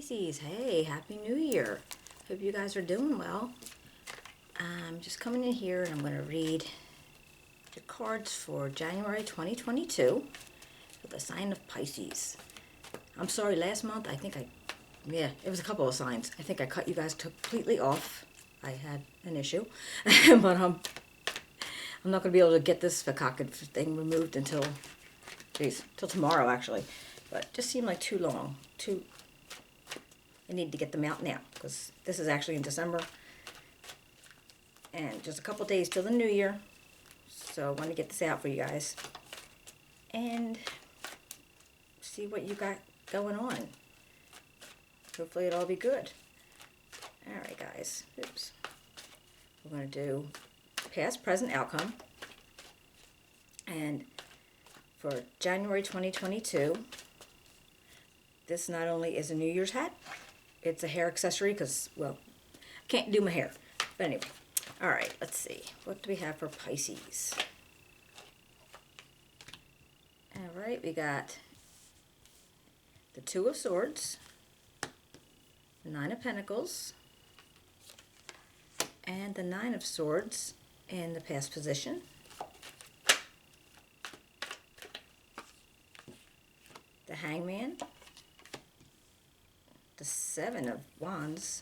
Pisces, hey, Happy New Year. Hope you guys are doing well. I'm just coming in here and I'm going to read the cards for January 2022 for the sign of Pisces. I'm sorry, last month it was a couple of signs. I think I cut you guys completely off. I had an issue, but I'm not going to be able to get this fakakid thing removed until tomorrow actually. But it just seemed like too long. I need to get them out now because this is actually in December and just a couple days till the new year. So I want to get this out for you guys and see what you got going on. Hopefully it'll all be good. Alright guys, oops. We're going to do past, present, outcome. And for January 2022, this not only is a New Year's hat, it's a hair accessory because, well, I can't do my hair. But anyway, alright, let's see. What do we have for Pisces? Alright, we got the Two of Swords, the Nine of Pentacles, and the Nine of Swords in the past position. The Hangman, the Seven of Wands,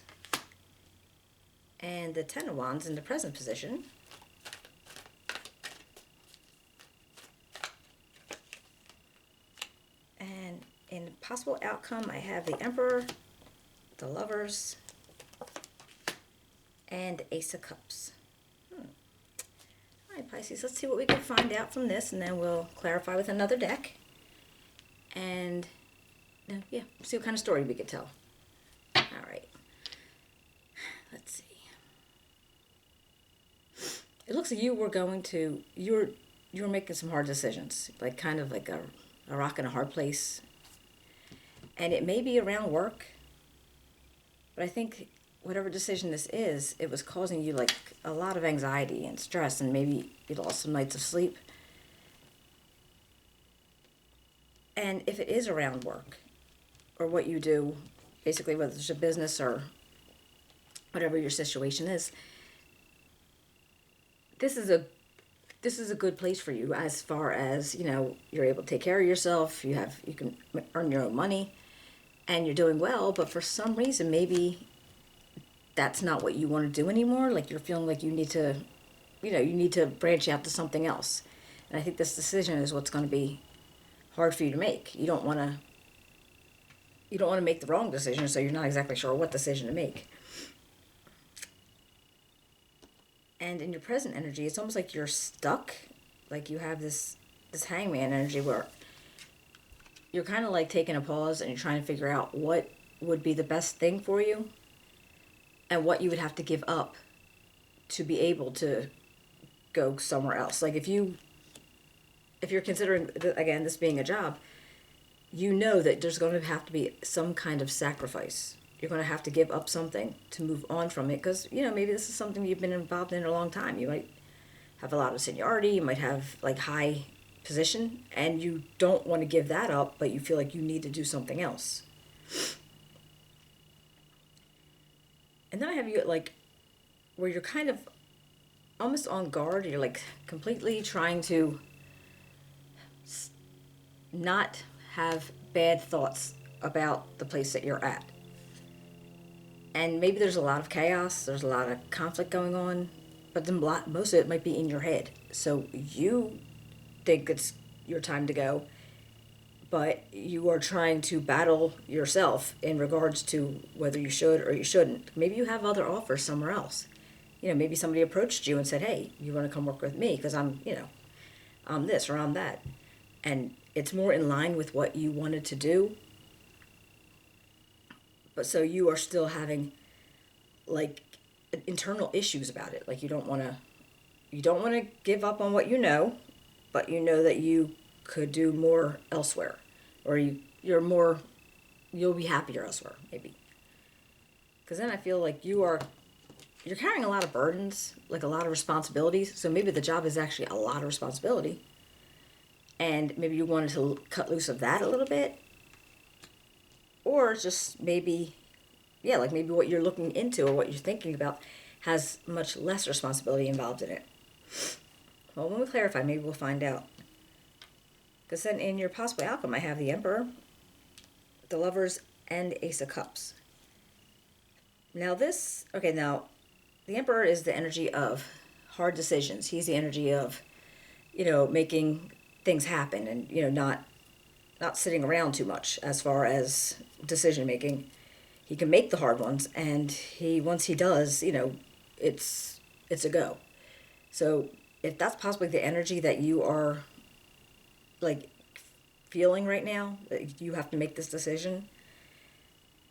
and the Ten of Wands in the present position. And in possible outcome, I have the Emperor, the Lovers, and Ace of Cups. Alright, Pisces, let's see what we can find out from this, and then we'll clarify with another deck. And, yeah, see what kind of story we could tell. Alright. Let's see. It looks like you were making some hard decisions. Like, kind of like a rock in a hard place. And it may be around work. But I think whatever decision this is, it was causing you like a lot of anxiety and stress, and maybe you lost some nights of sleep. And if it is around work or what you do, basically whether it's a business or whatever your situation is, this is a good place for you as far as, you know, you're able to take care of yourself, you can earn your own money, and you're doing well, but for some reason maybe that's not what you want to do anymore. Like you're feeling like you need to branch out to something else. And I think this decision is what's going to be hard for you to make. You don't want to make the wrong decision, so you're not exactly sure what decision to make. And in your present energy, it's almost like you're stuck. Like you have this hangman energy where you're kind of like taking a pause and you're trying to figure out what would be the best thing for you and what you would have to give up to be able to go somewhere else. Like if you're considering, again, this being a job, you know that there's going to have to be some kind of sacrifice. You're going to have to give up something to move on from it because, you know, maybe this is something you've been involved in a long time. You might have a lot of seniority, you might have like high position, and you don't want to give that up, but you feel like you need to do something else. And then I have you like where you're kind of almost on guard. You're like completely trying to not have bad thoughts about the place that you're at. And maybe there's a lot of chaos, there's a lot of conflict going on, but then most of it might be in your head. So you think it's your time to go, but you are trying to battle yourself in regards to whether you should or you shouldn't. Maybe you have other offers somewhere else. You know, maybe somebody approached you and said, hey, you want to come work with me because I'm this or I'm that. And it's more in line with what you wanted to do. But so you are still having like internal issues about it. Like you don't want to give up on what you know, but you know that you could do more elsewhere, or you'll be happier elsewhere maybe. Because then I feel like you're carrying a lot of burdens, like a lot of responsibilities. So maybe the job is actually a lot of responsibility. And maybe you wanted to cut loose of that a little bit. or just maybe, yeah, like maybe what you're looking into or what you're thinking about has much less responsibility involved in it. Well, when we clarify, maybe we'll find out. Because then in your possible outcome, I have the Emperor, the Lovers, and Ace of Cups. Now now the Emperor is the energy of hard decisions. He's the energy of, making things happen and, not sitting around too much as far as decision making. He can make the hard ones, and once he does, it's a go. So if that's possibly the energy that you are like feeling right now, that you have to make this decision.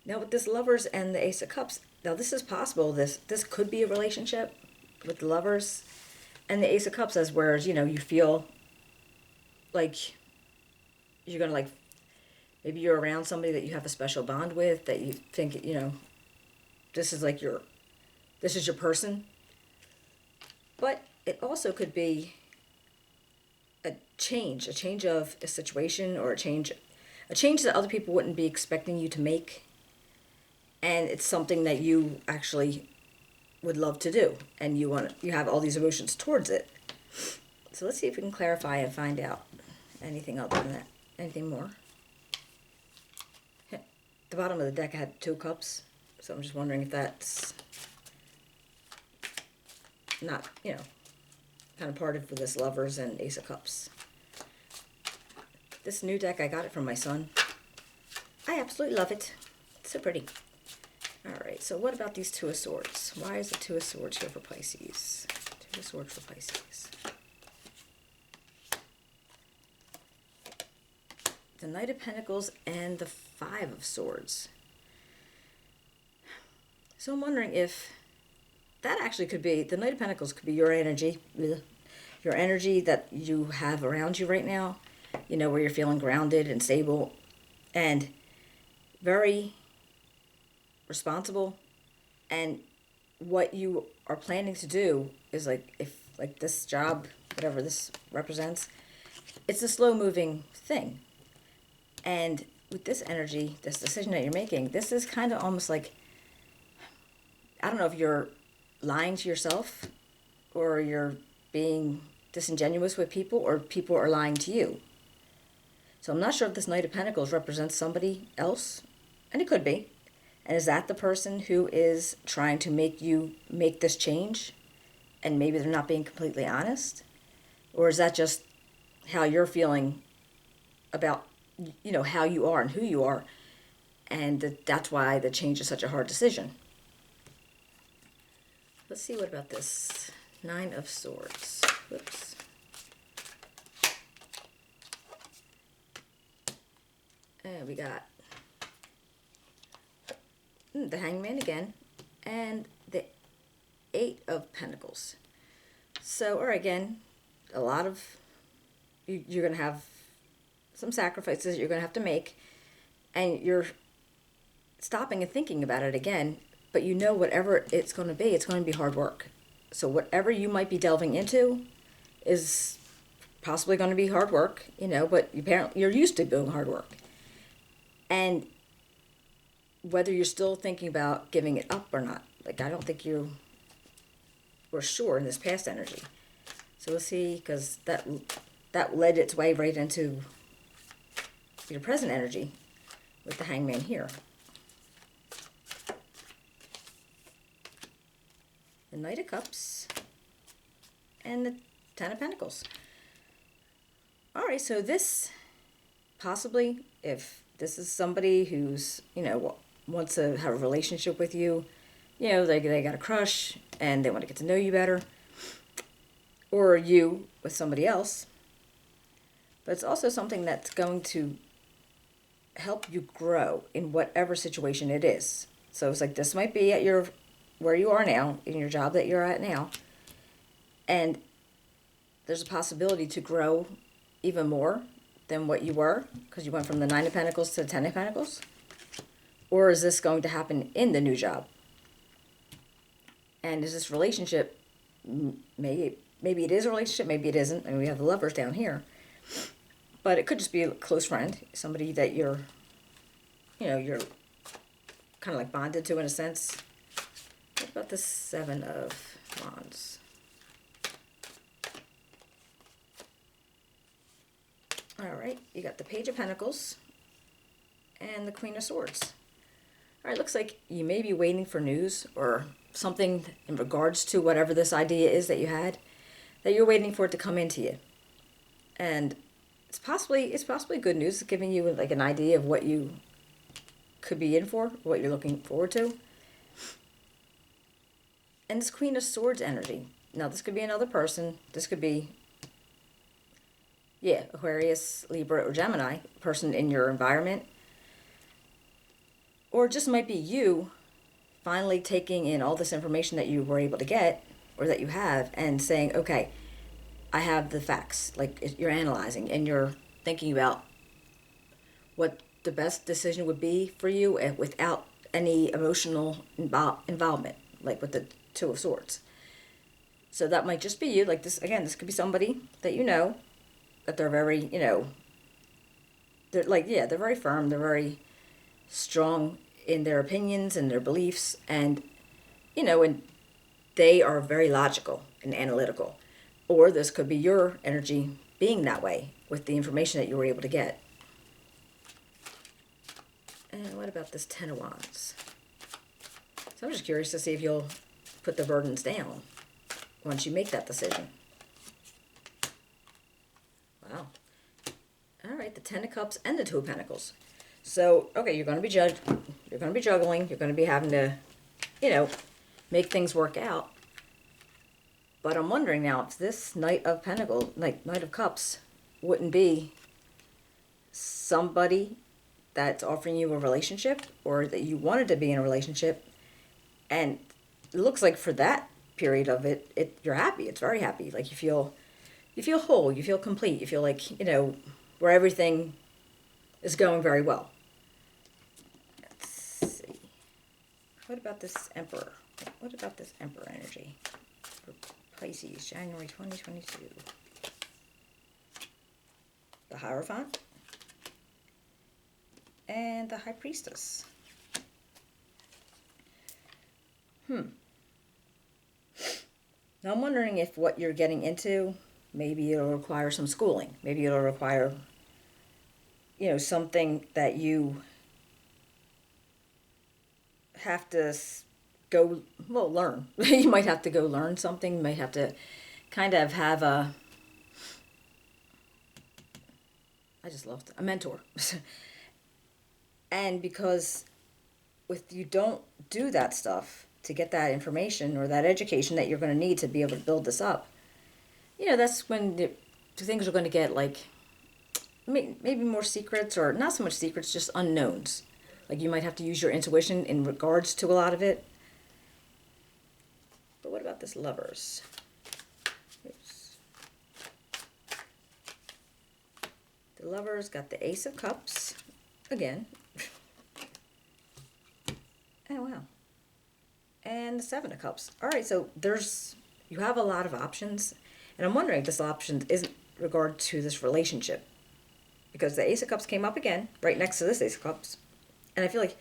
Now with this Lovers and the Ace of Cups, now this is possible. This could be a relationship with the Lovers, and the Ace of Cups as whereas you feel like you're gonna maybe you're around somebody that you have a special bond with, that you think this is this is your person. But it also could be a change of a situation, or a change that other people wouldn't be expecting you to make, and it's something that you actually would love to do, and you have all these emotions towards it. So let's see if we can clarify and find out anything other than that. Anything more? The bottom of the deck had 2 cups, so I'm just wondering if that's not, kind of parted for this Lovers and Ace of Cups. This new deck, I got it from my son. I absolutely love it. It's so pretty. Alright, so what about these 2 of Swords? Why is the 2 of Swords here for Pisces? 2 of Swords for Pisces. The Knight of Pentacles and the 5 of Swords. So I'm wondering if that actually could be, the Knight of Pentacles could be your energy that you have around you right now, where you're feeling grounded and stable and very responsible. And what you are planning to do is if this job, whatever this represents, it's a slow moving thing. And with this energy, this decision that you're making, this is kind of almost like, I don't know if you're lying to yourself, or you're being disingenuous with people, or people are lying to you. So I'm not sure if this Knight of Pentacles represents somebody else, and it could be. And is that the person who is trying to make you make this change, and maybe they're not being completely honest? Or is that just how you're feeling about, how you are and who you are, and that's why the change is such a hard decision? Let's see, what about this 9 of Swords? Whoops. And we got the Hangman again, and the 8 of Pentacles. So, or again, a lot of, you're going to have some sacrifices you're going to have to make, and you're stopping and thinking about it again, but whatever it's going to be hard work. So whatever you might be delving into is possibly going to be hard work, but apparently you're used to doing hard work. And whether you're still thinking about giving it up or not, I don't think you were sure in this past energy. So we'll see, because that led its way right into your present energy with the Hangman here. The Knight of Cups and the 10 of Pentacles. All right, so this possibly, if this is somebody who's, wants to have a relationship with you, they got a crush and they want to get to know you better, or you with somebody else, but it's also something that's going to help you grow in whatever situation it is. So it's this might be at where you are now, in your job that you're at now, and there's a possibility to grow even more than what you were, because you went from the 9 of Pentacles to the 10 of Pentacles. Or is this going to happen in the new job? And is this relationship, maybe it is a relationship, maybe it isn't. I mean, we have the Lovers down here, but it could just be a close friend, somebody that you're you're kind of like bonded to in a sense. What about the Seven of Wands? All right, you got the Page of Pentacles and the Queen of Swords. All right, looks like you may be waiting for news or something in regards to whatever this idea is that you had, that you're waiting for it to come into you. And it's possibly good news. It's giving you like an idea of what you could be in for, what you're looking forward to. And this Queen of Swords energy. Now, this could be another person. This could be, Aquarius, Libra, or Gemini, person in your environment. Or it just might be you finally taking in all this information that you were able to get, or that you have, and saying, okay, I have the facts. Like, you're analyzing and you're thinking about what the best decision would be for you without any emotional involvement, like with the Two of Swords. So that might just be you. Like this, again, this could be somebody that you know, that they're very, they're like, they're very firm, they're very strong in their opinions and their beliefs, and, and they are very logical and analytical. Or this could be your energy being that way with the information that you were able to get. And what about this Ten of Wands? So I'm just curious to see if you'll put the burdens down once you make that decision. Wow. All right, the Ten of Cups and the Two of Pentacles. So, okay, you're going to be you're going to be juggling, you're going to be having to, make things work out. But I'm wondering now if this Knight of Pentacles, like Knight of Cups, wouldn't be somebody that's offering you a relationship, or that you wanted to be in a relationship, and it looks like for that period of it you're happy. It's very happy. Like you feel whole, you feel complete, you feel like, where everything is going very well. Let's see. What about this Emperor? What about this Emperor energy for Pisces, January 2022? The Hierophant and the High Priestess. Now I'm wondering if what you're getting into, maybe it'll require some schooling. Maybe it'll require, something that you have to learn. You might have to go learn something. You might have to kind of have I just lost a mentor. And because if you don't do that stuff to get that information or that education that you're going to need to be able to build this up, that's when the things are going to get like maybe more secrets, or not so much secrets, just unknowns. Like you might have to use your intuition in regards to a lot of it. But what about this Lovers? Oops. The Lovers got the Ace of Cups again. Oh, wow. And the Seven of Cups. All right, so you have a lot of options. And I'm wondering if this option isn't regard to this relationship. Because the Ace of Cups came up again, right next to this Ace of Cups. And I feel like,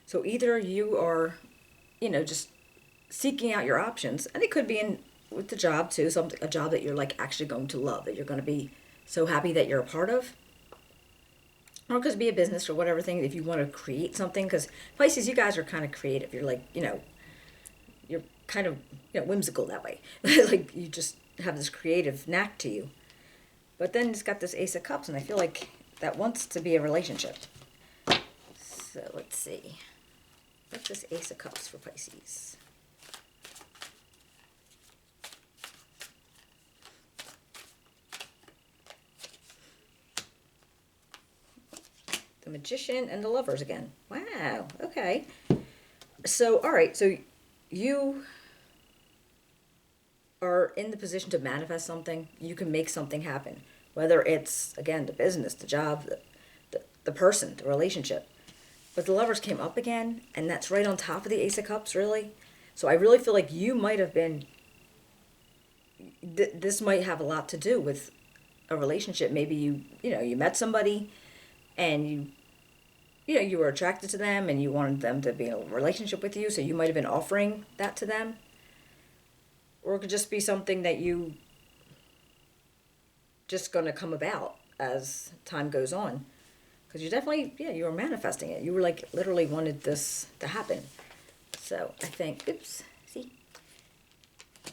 so either you are, just seeking out your options. And it could be with the job too, a job that you're like actually going to love, that you're going to be so happy that you're a part of. Or it could be a business or whatever thing, if you want to create something. Because Pisces, you guys are kind of creative. You're like, you're kind of, whimsical that way. Like you just have this creative knack to you. But then it's got this Ace of Cups, and I feel like that wants to be a relationship. So let's see. What's this Ace of Cups for Pisces? The Magician and the Lovers again. Wow, okay. So, all right, so you are in the position to manifest something. You can make something happen. Whether it's, again, the business, the job, the person, the relationship. But the Lovers came up again, and that's right on top of the Ace of Cups, really. So I really feel like you might have been, this might have a lot to do with a relationship. Maybe you met somebody, and you you were attracted to them and you wanted them to be in a relationship with you, so you might have been offering that to them. Or it could just be something that you just going to come about as time goes on. Because you definitely, you were manifesting it. You were like literally wanted this to happen. So I think, oops, see?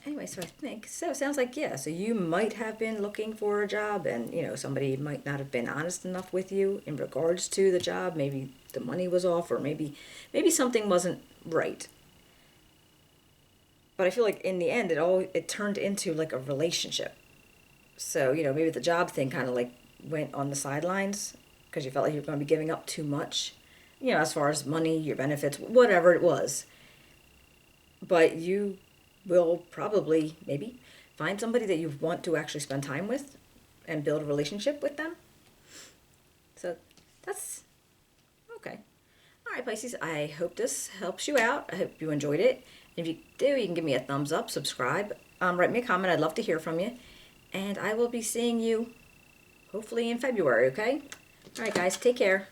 Anyway, so I think, so it sounds like, so you might have been looking for a job and, somebody might not have been honest enough with you in regards to the job. Maybe the money was off or maybe something wasn't right. But I feel like in the end, it turned into like a relationship. So, maybe the job thing kind of like went on the sidelines because you felt like you were going to be giving up too much, as far as money, your benefits, whatever it was. But you will probably maybe find somebody that you want to actually spend time with and build a relationship with them. So that's okay. All right, Pisces, I hope this helps you out. I hope you enjoyed it. If you do, you can give me a thumbs up, subscribe, write me a comment. I'd love to hear from you. And I will be seeing you hopefully in February, okay? All right, guys, take care.